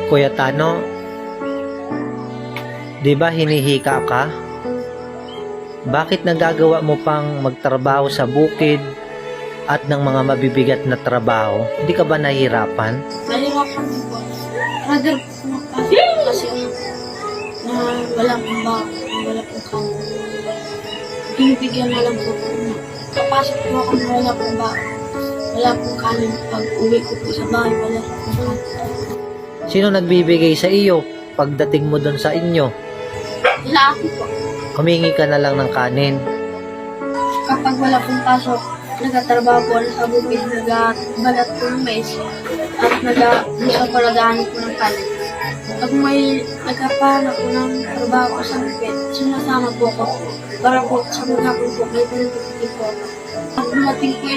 Kuya Tano, di ba hinihika ka? Bakit nagagawa mo pang magtrabaho sa bukid at ng mga mabibigat na trabaho? Hindi ka ba nahihirapan? Nalirapan din po. Rather po magpasok kasi na wala pong ba, wala pong kamo. Pinibigyan na lang po po na. Kapasok po ako na wala pong ba, wala pong kanin. Pag uwi ko po sa bahay, wala pong kanin. Sino nagbibigay sa iyo pagdating mo doon sa inyo? Sila ako po. Humingi ka na lang ng kanin. Kapag wala pong pasok, nagtatrabaho po sa bukid, nagbalat po ng mais at nag-isa po naghahanap po ng kanin. Pag may nagkapahanap po ng trabaho sa bukid, sinasama po ako para po sa mga po may pinagpipili po ako. At dumating po